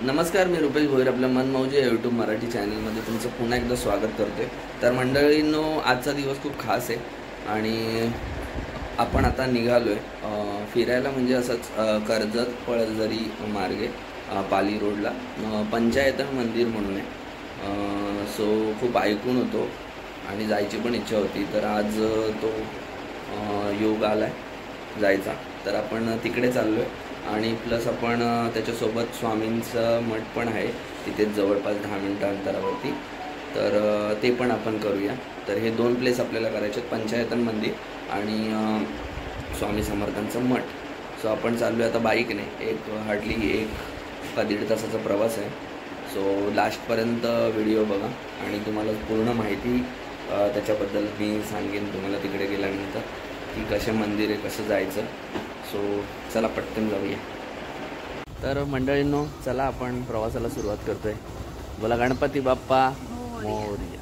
नमस्कार, मी रुपेश भोईर आपल्या मनमौजी यूट्यूब मराठी चॅनलमध्ये तुमचं पुन्हा एकदा स्वागत करते। तर मंडळींनो, आजचा दिवस खूप खास आहे आणि आपण आता निघालो आहे फिरायला, म्हणजे असंच कर्जत पळसझरी मार्गे पाली रोडला पंचायतन मंदिर म्हणून आहे। सो खूप ऐकून होतो आणि जायची पण इच्छा होती, तर आज तो योग आला आहे जायचा, तर आपण तिकडे चाललो आहे। आणि प्लस आपण त्याच्यासोबत स्वामींचं मठ पण आहे तिथेच जवळपास 10 मिनिटं अंतरावरती, तर ते पण आपण करूया। तर हे दोन प्लेस आपल्याला करायचे आहेत, पंचायतन मंदिर आणि स्वामी समर्थांचं मठ। सो आपण चाललो आहे आता बाईकने, एक हार्डली 1 का 1.5 तासाचा प्रवास आहे। सो लास्टपर्यंत व्हिडिओ बघा आणि तुम्हाला पूर्ण माहिती त्याच्याबद्दल मी सांगेन तुम्हाला तिकडे गेल्यानंतर की कसे मंदिर आहे, कसं जायचं। सो चला पटकन जाऊया। तर मंडळींनो, चला आपण प्रवासाला सुरुवात करतोय। बोला गणपती बाप्पा मोरया।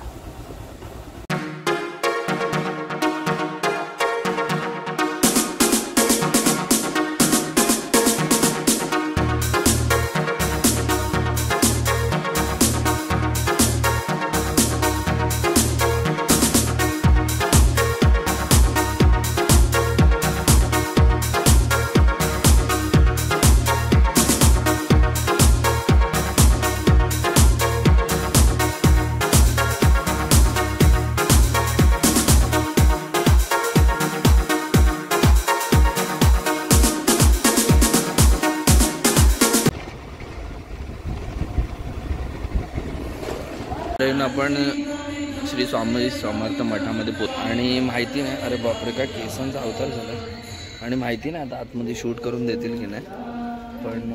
आपण श्री स्वामी समर्थ मठामध्ये पोहोच आणि माहिती नाही, अरे बापरे काय केसांचा अवतार झाला, आणि माहिती नाही आता आतमध्ये शूट करून देतील की नाही, पण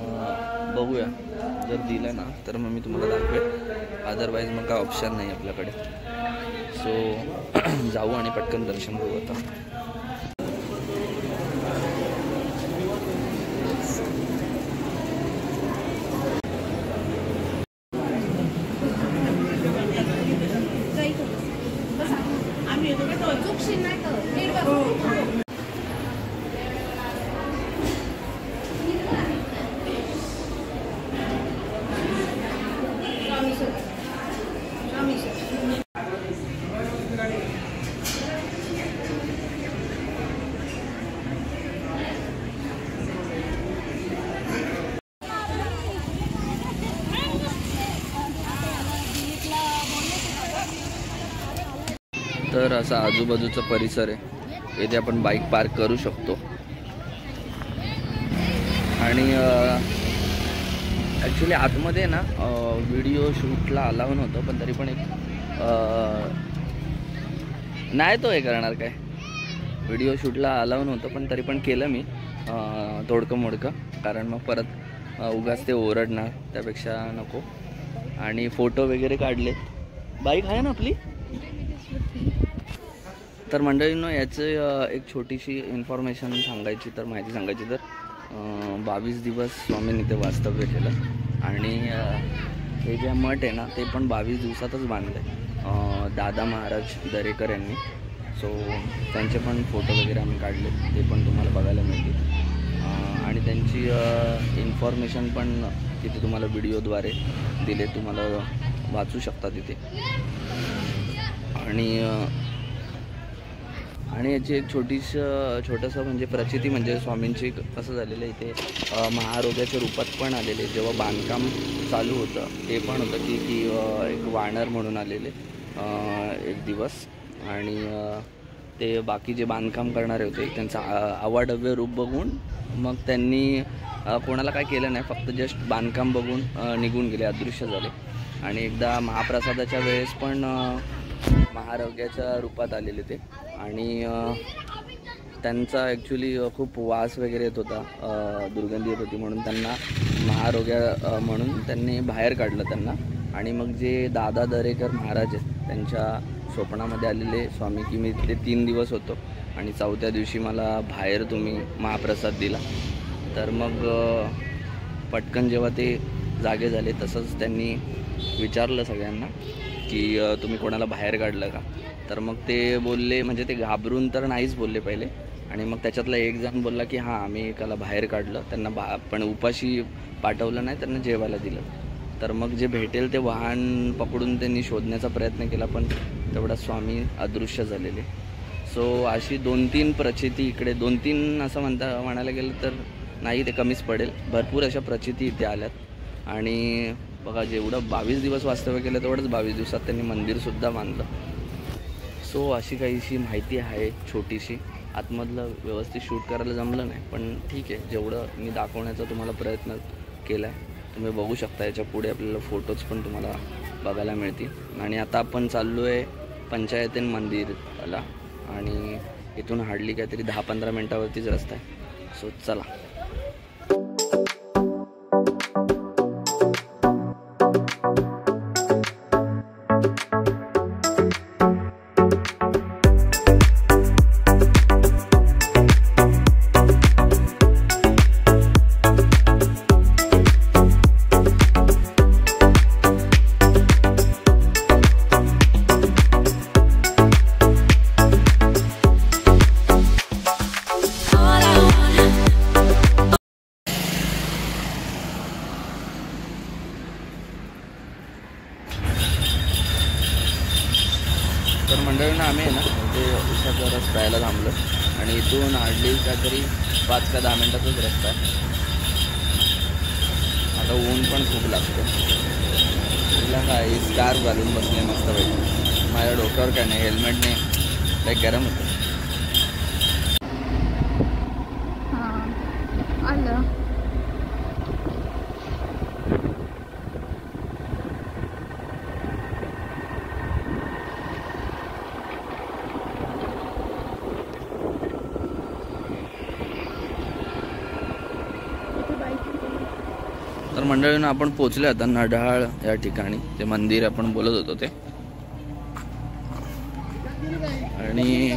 बघूया। जर दिलं ना तर मग मी तुम्हाला दाखवेन, अदरवाईज मग काय ऑप्शन नाही आपल्याकडे। सो जाऊ आणि पटकन दर्शन घेऊ आता। तर असा आजूबाजूचा परिसर आहे, येथे आपण बाईक पार्क करू शकतो। आणि ॲक्च्युली आतमध्ये ना व्हिडिओ शूटला अलाव नव्हतं, पण तरी पण एक नाही तो हे करणार काय, व्हिडिओ शूटला अलाव नव्हतं पण तरी पण केलं मी तोडकं मोडकं, कारण मग परत उगाच ते ओरडणार, त्यापेक्षा नको। आणि फोटो वगैरे काढले, बाईक आहे ना आपली। तर मंडळींनो, याचं एक छोटीशी इन्फॉर्मेशन सांगायची, तर माहिती सांगायची तर 22 दिवस स्वामींनी इथे वास्तव्य केलं आणि हे जे मठ आहे ना ते पण 22 दिवसातच बांधलं आहे दादा महाराज दरेकर यांनी। सो त्यांचे पण फोटो वगैरे आम्ही काढले, ते पण तुम्हाला बघायला मिळतील आणि त्यांची इन्फॉर्मेशन पण तिथे तुम्हाला व्हिडिओद्वारे दिले, तुम्हाला वाचू शकता तिथे। आणि याची एक छोटंसं म्हणजे प्रचिती, म्हणजे स्वामींची कसं झालेलं आहे, इथे महारोग्याच्या रूपात पण आलेले, जेव्हा बांधकाम चालू होतं ते पण होतं की एक वानर म्हणून आलेले एक दिवस, आणि ते बाकी जे बांधकाम करणारे होते त्यांचं अवाढव्य रूप बघून मग त्यांनी कोणाला काय केलं नाही, फक्त जस्ट बांधकाम बघून निघून गेले, अदृश्य झाले। आणि एकदा महाप्रसादाच्या वेळेस पण महारोग्याच्या रूपात आलेले ते, आणि त्यांचा ॲक्च्युली खूप वास वगैरे येत होता, दुर्गंधी येत होती, म्हणून त्यांना महारोग्या म्हणून त्यांनी बाहेर काढलं त्यांना। आणि मग जे दादा दरेकर महाराज आहेत त्यांच्या स्वप्नामध्ये आलेले स्वामी की मी तिथे 3 दिवस होतो आणि 4थ्या दिवशी मला बाहेर तुम्ही महाप्रसाद दिला। तर मग पटकन जेव्हा ते जागे झाले तसंच त्यांनी विचारलं सगळ्यांना की तुम्ही कोणाला बाहेर काढलं का, तर मग ते बोलले, म्हणजे ते घाबरून तर नाहीच बोलले पहिले, आणि मग त्याच्यातला एक जण बोलला की हां आम्ही एकाला बाहेर काढलं, त्यांना पण उपाशी पाठवलं नाही, त्यांना जेवायला दिलं. तर मग जे भेटेल ते वाहन पकडून त्यांनी शोधण्याचा प्रयत्न केला, पण तेवढा स्वामी अदृश्य झालेले. सो अशी 2-3 प्रचिती इकडे, 2-3 असं म्हणायला गेलं तर नाही, ते कमीच पडेल. भरपूर अशा प्रचिती इथे आल्यात. आणि बघा, जेवढं 22 दिवस वास्तव्य केलं तेवढंच 22 दिवसात त्यांनी मंदिरसुद्धा बांधलं. सो अशी काहीशी माहिती आहे छोटीशी. आतमधलं व्यवस्थित शूट करायला जमलं नाही, पण ठीक आहे, जेवढं मी दाखवण्याचा तुम्हाला प्रयत्न केला आहे तुम्ही बघू शकता. याच्या पुढे आपल्याला फोटोज पण तुम्हाला बघायला मिळतील. आणि आता आपण चाललो आहे पंचायतन मंदिरला, आणि इथून हार्डली काहीतरी 10-15 मिनटावरतीच रस्ता आहे. सो चला. तर मंडळींना आम्ही आहे ना ते उसाचा रस प्यायला थांबलो, आणि इथून हार्डली काहीतरी 5 का 10 मिनटाचाच रस्ता आहे. आता ऊन पण खूप लागतं. तिला काय स्कार्फ घालून बसले मस्त पाहिजे. माझ्या डोक्यावर काय नाही, हेल्मेट नाही, काही गरम होतं. आलं तर मंडळींना आपण पोचले आता नढाळ या ठिकाणी. ते मंदिर आपण बोलत होतो ते. आणि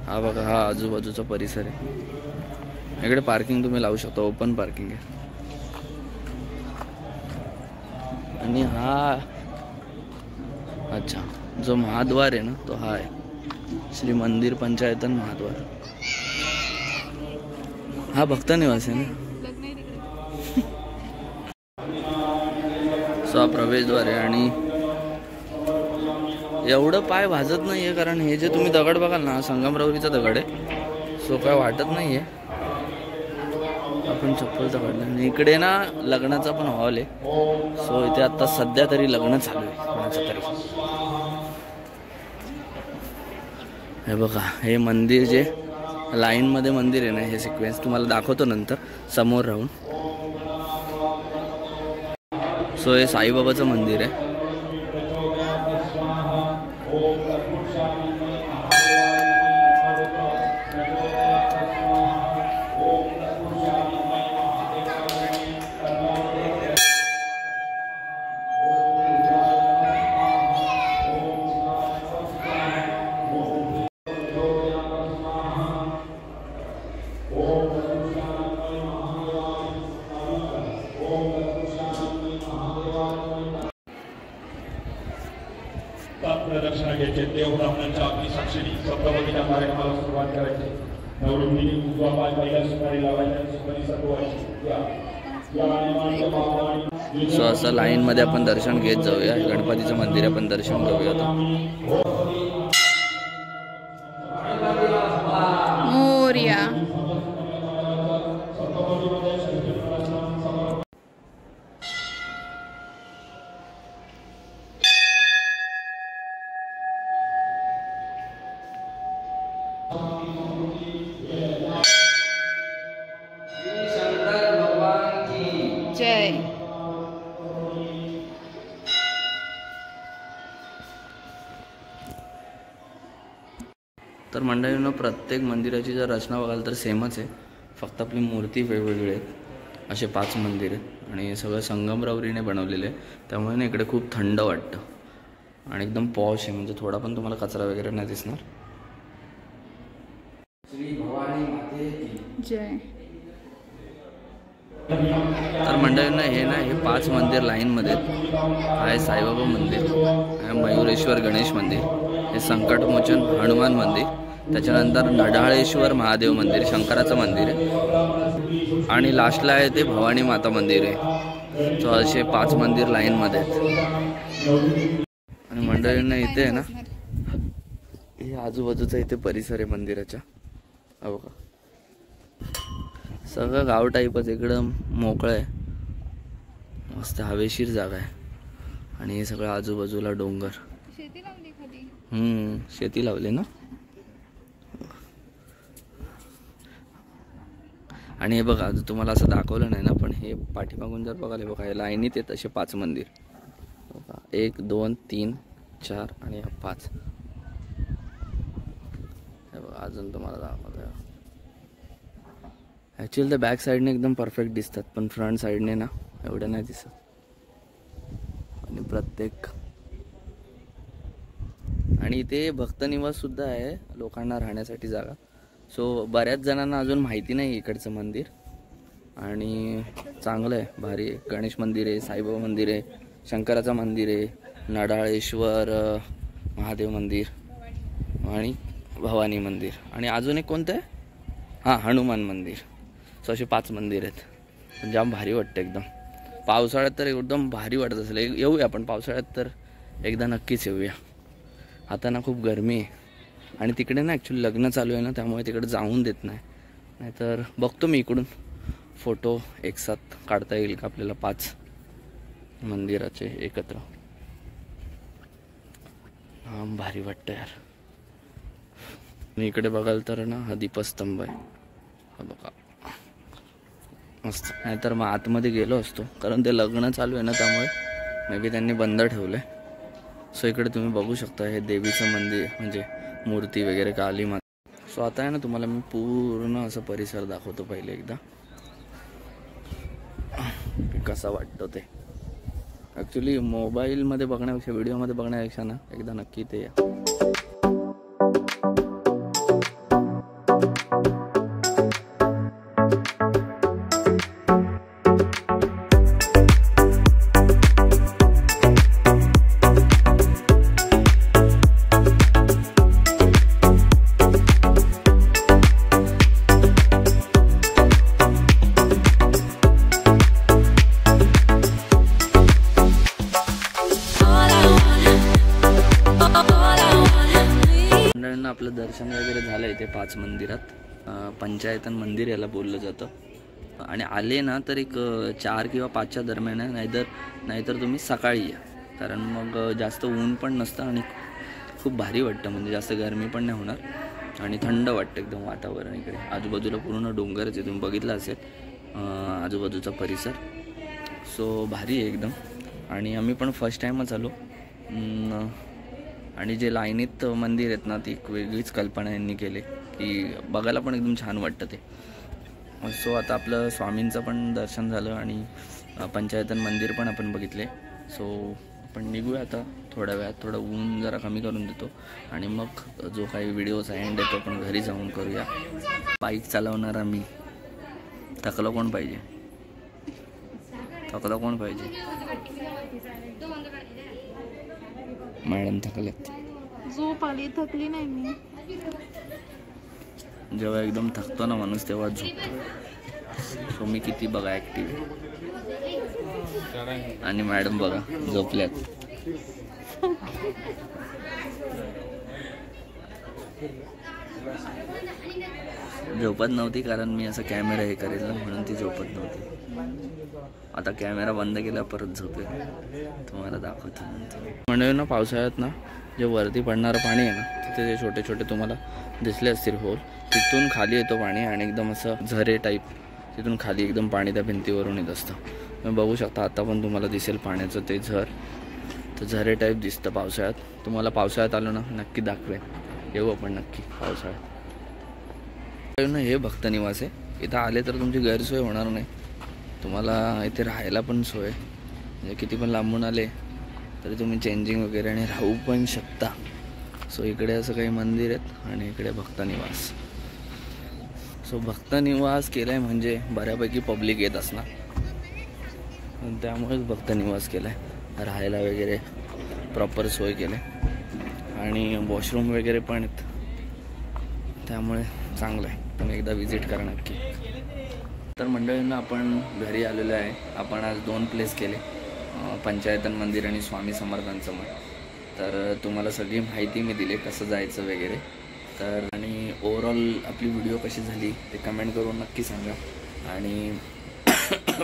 हा बघा, हा आजूबाजूचा परिसर आहे. इकडे पार्किंग तुम्ही लावू शकता, ओपन पार्किंग आहे. आणि हा अच्छा जो महाद्वार आहे ना, तो हा आहे श्री मंदिर पंचायतन महाद्वार. हा भक्त निवास आहे ना. सो हा प्रवेशद्वार आहे. आणि एवढं पाय भाजत नाही आहे, कारण हे जे तुम्ही दगड बघाल ना, संगमरवरीचा दगड आहे. सो काय वाटत नाही आहे. आपण चप्पल तर काढलं. आणि इकडे ना लग्नाचा पण हॉल आहे. सो इथे आता सध्या तरी लग्न चालू आहे कोणाचं तरी. हे बघा, हे मंदिर जे लाईनमध्ये मंदिर आहे ना, हे सिक्वेन्स तुम्हाला दाखवतो नंतर समोर राहून. सो हे साईबाबाचं मंदिर आहे. दर्शन घ्यायचे. देवब्राह्मणांच्या आपली साक्षरी सप्तपदीच्या कार्यक्रमाला सुरुवात करायची. नवरुंदी उजवा पाय पहिल्या सुपारी लावायच्या, सुपारी सजवायची. सो असं लाईन मध्ये आपण दर्शन घेत जाऊया. गणपतीचं मंदिर आपण दर्शन घेऊया आता. मोरया. जय. तर मंडळींनो, प्रत्येक मंदिराची जर रचना बघाल तर सेमच आहे, फक्त आपली मूर्ती वेगवेगळी आहेत. असे 5 मंदिर आहेत आणि सगळं संगमरवरीने बनवलेले आहे. त्यामुळे ना इकडे खूप थंड वाटतं आणि एकदम पॉश आहे, म्हणजे थोडा पण तुम्हाला कचरा वगैरे नाही दिसणार. श्री भवानी माते जय. तर मंडळींना हे 5 मंदिर लाईनमध्ये आहेत. आहे साईबाबा मंदिर, आहे मयुरेश्वर गणेश मंदिर, हे संकटमोचन हनुमान मंदिर, त्याच्यानंतर नढाळेश्वर महादेव मंदिर शंकराचं मंदिर आहे, आणि लास्टला आहे ते भवानी माता मंदिर आहे. सो असे 5 मंदिर लाईनमध्ये आहेत. आणि मंडळींना इथे आहे ना, हे आजूबाजूचा इथे परिसर आहे मंदिराच्या. हो का, सगळं गाव टाईपच, इकडं मोकळं आहे, मस्त हवेशीर जागा आहे. आणि हे सगळं आजूबाजूला डोंगर. शेती लावली खाली. शेती लावली ना. आणि हे बघा, तुम्हाला असं दाखवलं नाही ना, पण हे पाठीमागून जर बघायला बघा, हे लाईनीत आहेत असे 5 मंदिर. 1 2 3 4 आणि 5. हे बघा, अजून तुम्हाला दाखवतो. ॲक्च्युअली त्या बॅक साईडने एकदम परफेक्ट दिसतात, पण फ्रंट साईडने ना एवढं नाही दिसत. आणि प्रत्येक आणि इथे भक्तनिवास सुद्धा आहे, लोकांना राहण्यासाठी जागा. सो बऱ्याच जणांना अजून माहिती नाही इकडचं मंदिर. आणि चांगलं आहे, भारी आहे. गणेश मंदिर आहे, साईबाबा मंदिर आहे, शंकराचं मंदिर आहे, नडाळेश्वर महादेव मंदिर आणि भवानी मंदिर. आणि अजून एक कोणतं आहे, हनुमान मंदिर. सो असे 5 मंदिर आहेत. जाम भारी वाटतं एकदम. पावसाळ्यात तर एकदम भारी वाटत असेल. येऊया आपण पावसाळ्यात तर एकदा नक्कीच येऊया. आता ना खूप गरमी आहे. आणि तिकडे ना ॲक्च्युली लग्न चालू आहे ना, त्यामुळे तिकडे जाऊन देत नाही. नाहीतर बघतो मी इकडून फोटो एकसाथ काढता येईल का आपल्याला 5 मंदिराचे एकत्र. भारी वाटतं यार. आणि इकडे बघाल तर ना हा दीपस्तंभ आहे, हा बघा मस्त. नाहीतर मग आतमध्ये गेलो असतो, कारण ते लग्न चालू आहे ना, त्यामुळे मे बी त्यांनी बंद ठेवलं आहे. सो इकडे तुम्ही बघू शकता, हे देवीचं मंदिर म्हणजे मूर्ती वगैरे, काली माता. सो आता आहे ना, तुम्हाला मी पूर्ण असं परिसर दाखवतो पहिले एकदा, कसा वाटतो ते. ॲक्च्युली मोबाईलमध्ये बघण्यापेक्षा, व्हिडिओमध्ये बघण्यापेक्षा ना, एकदा नक्की ते या. आपलं दर्शन वगैरे झालं इथे 5 मंदिरात. पंचायतन मंदिर याला बोललं जातं. आणि आले ना तर एक 4 किंवा 5च्या दरम्यान आहे, नाहीतर तुम्ही सकाळी या, कारण मग जास्त ऊन पण नसतं आणि खूप भारी वाटतं. म्हणजे जास्त गरमी पण नाही होणार आणि थंड वाटतं एकदम वातावरण. इकडे आजूबाजूला पूर्ण डोंगरच आहे, तुम्ही बघितलं असेल आजूबाजूचा परिसर. सो भारी आहे एकदम. आणि आम्ही पण फर्स्ट टाईमच आलो. आणि जे लाईनीत मंदिर आहेत ना, ती एक वेगळीच कल्पना यांनी केली, की बघायला पण एकदम छान वाटतं ते. सो आता आपलं स्वामींचं पण दर्शन झालं आणि पंचायतन मंदिर पण आपण बघितले. सो आपण निघूया आता थोड्या वेळात. थोडं ऊन जरा कमी करून देतो आणि मग जो काही व्हिडिओचा एंड आहे तो आपण घरी जाऊन करूया. बाईक चालवणारा मी, थकलं कोण पाहिजे, थकलं कोण पाहिजे. मॅडम थकल्यात. झोप आली, थकली नाही मी. जेव्हा एकदम थकतो ना माणूस तेव्हा झोपतो. सो मी किती बघा ॲक्टिव्ह, आणि मॅडम बघा झोपल्यात. झोपत नव्हती कारण मी असं कॅमेरा हे करेल ना, म्हणून ती झोपत नव्हती. आता कॅमेरा बंद केला परत झोपेल, तुम्हाला दाखवतो नंतर. म्हणजे ना पावसाळ्यात ना जे वरती पडणारं पाणी आहे ना, तिथे जे छोटे छोटे तुम्हाला दिसले असतील होल, तिथून खाली येतो पाणी आणि एकदम असं झरे टाईप तिथून खाली एकदम पाणी त्या भिंतीवरून येत असतं. तुम्ही बघू शकता, आता पण तुम्हाला दिसेल पाण्याचं ते झर, तर झरे टाईप दिसतं पावसाळ्यात. तुम्हाला पावसाळ्यात आलो ना नक्की दाखवेन, येऊ आपण नक्की पावसाळ्यात. हे भक्तनिवास आहे. इथं आले तर तुमची गैरसोय होणार नाही, तुम्हाला इथे राहायला पण सोय. म्हणजे किती पण लांबून आले तरी तुम्ही चेंजिंग वगैरे आणि राहू पण शकता. सो इकडे असं काही मंदिर आहेत आणि इकडे भक्तनिवास. सो भक्तनिवास केलं आहे म्हणजे बऱ्यापैकी पब्लिक येत असणार, त्यामुळेच भक्तनिवास केलं आहे. राहायला वगैरे प्रॉपर सोय केलं आहे आणि वॉशरूम वगैरे पण आहेत, त्यामुळे चांगलं आहे. तुम्ही एकदा विजिट करा नक्की. तर मंडळींना आपण घरी आलेलो आहे. आपण आज 2 प्लेस केले, पंचायतन मंदिर आणि स्वामी समर्थांचं मठ. तर तुम्हाला सगळी माहिती मी दिली कसं जायचं वगैरे. तर आणि ओव्हरऑल आपली व्हिडिओ कशी झाली ते कमेंट करून नक्की सांगा. आणि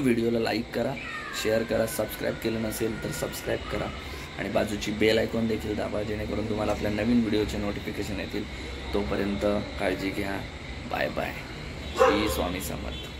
व्हिडिओला लाईक करा, शेअर करा, सबस्क्राईब केलं नसेल तर सबस्क्राईब करा आणि बाजूची बेल आयकॉन देखील दाबा, जेणेकरून तुम्हाला आपल्या नवीन व्हिडिओचे नोटिफिकेशन येतील. तोपर्यंत काळजी घ्या. Bye bye. श्री स्वामी समर्थ.